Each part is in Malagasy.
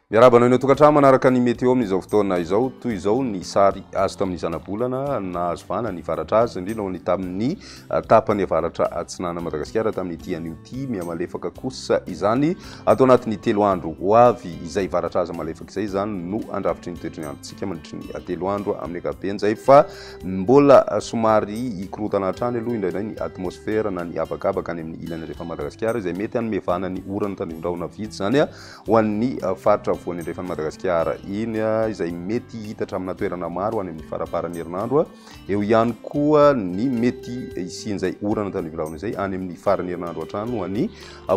Miarabana ino tokantrano manaraka ny météo amin'izao fotoana izao toy izao ny sary azo tamin'ny zana-bolana nahazo vana ny varatra azy indrindra ho ny tamin'ny tapany avaratra atsinana Madagasikara tamin'ny tian'io ty miamalefaka kosa izany atao anatin'ny 3 andro ho avy izay varatra azy malefaka izay zany no andravitry ny toetrany androntsika mandritry ny 3 andro amin'ny ankapobeny zay fa mbola somary ikorotana hatrany aloha indray ny atmosfera na ny avakabaka any amin'ny ilany rehefa Madagasikara izay mety hanomevana ny orana tandrindrahona vitsy zany ho an'ny faritra voany andrefany Madagasikara iny izay mety hitatra amina toerana maro any amin'ny faraparan'ny herinandro eo ihany koa ny mety isian'izay orana tandrindrahona izay any amin'ny faran'ny herinandro hatrany ho an'ny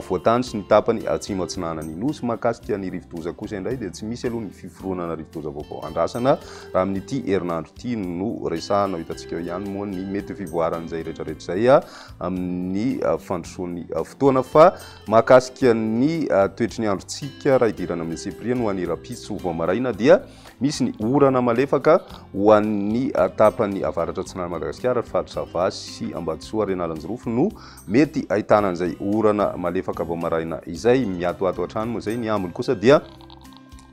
voatany sy ny tapany atsimo atsinana ny nosy mahakasika ny rivodoza kosa indray dia tsy misy aloha ny fiforoanana rivodoza vaovao andrasana raha amin'ity herinandro ity no resahana hitantsika eo ihany moa ny mety fivoaran'izay rehetrarehetra izay amin'ny fandrosoan'ny fotoana fa mahakasika ny toetry ny androntsika raha idirana amin'ny sepriany ho an'ny rapiso voamaraina dia misy ny orana malefaka ho an'ny tapany avaratra atsinana Madagasikara fahatrosava sy Ambatosoa Renalanjorofo no mety ahitana an'izay orana malefaka voamaraina izay miatoato hatrany moa zay ny ambiny kosa dia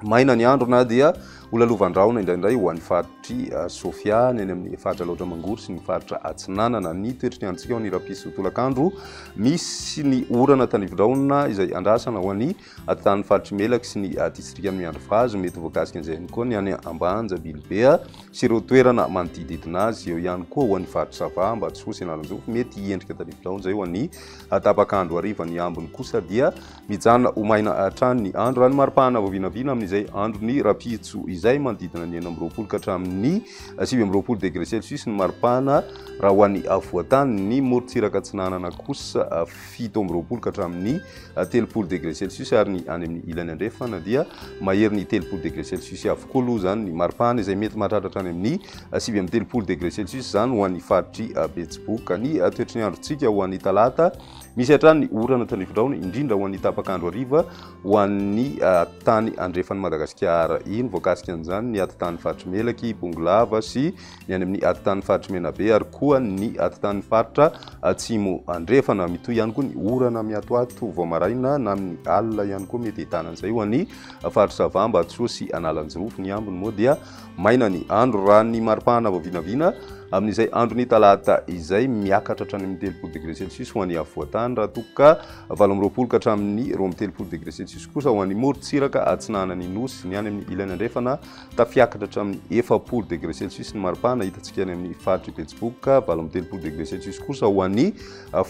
maina ny andro na dia olalovan-drahona indraindray ho an'ny faritry Sofia ny amin'ny faritra loatra mangory sy ny faritra atsinanana ny toetry ny androntsika ho an'ny rapiso tolakandro misy ny orana tandrivon-drahona izay andrasana ho an'ny atatan'ny faritry Melaky sy ny distrika ny Androvazo mety voakasika an'izay ihany koa ny any Ambanja Bilibea sy ireo toerana manodididina azy eo ihany koa ho an'ny faritry Sava Ambatosoa sy Analanjofo mety hiendrika tandrivon-drahona izay ho an'ny tapakandro hariva ny ambiny kosa dia mijanona ho maina hatrany ny andro raha ny maripahana voavinavina amin'izay andro ny rapitso izay manodidina ny 9 ka hatramin'ny 7 degré celsius ny maripahana raha ho an'ny voatany ny morontsiraka atsinanana kosa 7 ka hatramin'ny 3 degré celsius ary ny any amin'ny ilany andrefana dia mahery ny 3 degré celsius avokoa aloha zany ny maripahana izay mety mahatratra hatrany amin'ny 7 degré celsius zany ho an'ny faritry Betsiboka ny toetry ny androntsika ho an'ny talata misy hatrany ny orana tandrivon-drahona indrindra ho an'ny tapakandro hariva ho an'ny tany andrefan'ny Madagasikara iny voakasika an'izany ny atitan'ny faritry Melaky Bongolava sy ny any amin'ny atitan'ny faritry Menabe ary koa ny atitan'ny faritra atsimo andrefana mitoy ihany koa ny orana miatoato voamaraina na amin'ny alina ihany koa mety ahitana an'izay ho an'ny faritry Sava Ambatosoa sy Analanjorofo ny ambiny moa dia maina ny andro raha ny maripahana voavinavina amin'izay andro ny talata izay miakatra hatrany amin'ny 3 degré celsius ho an'ny avoatany raha toka 18 ka hatramin'ny 3 degré celsius kosa ho an'ny morontsiraka atsinana ny nosy ny any amin'ny ilany andrefana tafiakatra hatramin'ny 4 degré celsius ny maripahana hitantsika any amin'ny faritry Betsiboka 18 degré celsius kosa ho an'ny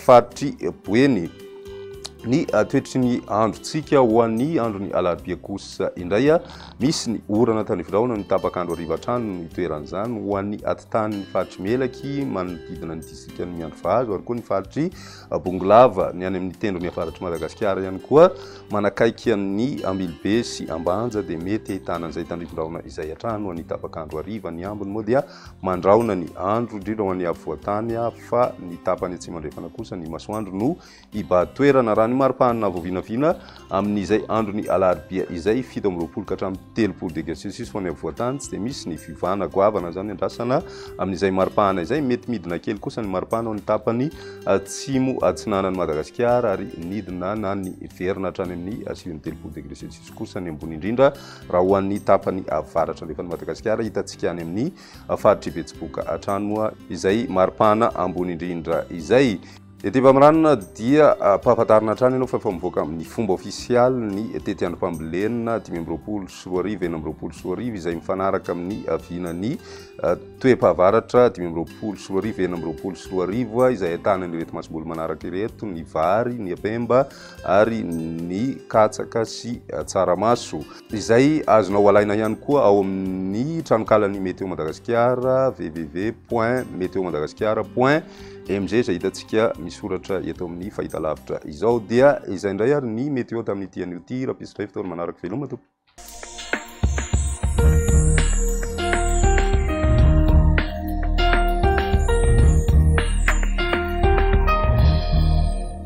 faritry Boeny ny toetry ny androntsika ho an'ny andro ny alarobia kosa indray misy ny orana tandrivon-drahona ny tapakandro hariva hatrany no itoeran'izany ho an'ny atitan'ny faritry Melaky manodidina ny distrika ny Androvazo ary koa ny faritry Bongolava ny any amin'ny tendrony afaratry Madagasikara ihany koa manakaiky amin'ny Ambilibe sy Ambanja dia mety ahitana an'izay tandrivon-drahona izay hatrany ho an'ny tapakandro hariva ny ambiny moa dia mandraona ny andro indrindra ho an'ny avoatany fa ny tapany atsimo andrefana kosa ny masoandro no ibatoerana raha ny maripahana voavinavina amin'izay andro ny alarobia izay 17 ka hatramin'ny 3 degré celsius ho an'ny avoatany tsy dia misy ny fivana goavana zany andrasana amin'izay maripahana izay mety midina kely kosa ny maripahana ho ny tapany atsimo atsinanan'ny Madagasikara ary nidina na ny verina hatrany amin'ny 7 degré celsius kosa ny ambony indrindra raha ho an'ny tapany avaratra andrefan'ny Madagasikara hitantsika any amin'ny faritry Betsiboka hatrany moa izay maripahana ambony indrindra izay ety mpamirana dia mpahafantarina hatrany ianao fa efa mivoaka amin'ny fomba officielle ny tety androm-pambolena 5 sy 4 izay mifanaraka amin'ny avinany toe-pahavaratra 5 sy 4 izay ahitana ireto masobolo manaraka ireto ny vary, ny apemba ary ny katsaka sy tsaramaso izay azonao alaina ihany koa ao amin'ny tranokalan'ny Météo Madagascar www.meteomadagascar.mg izay hitantsika misoratra eto amin'ny fahitalavitra izao dia izay indray ary ny météo tamin'ny tian'io ty rapiso 3 fitaovana manaraka veloma tompoko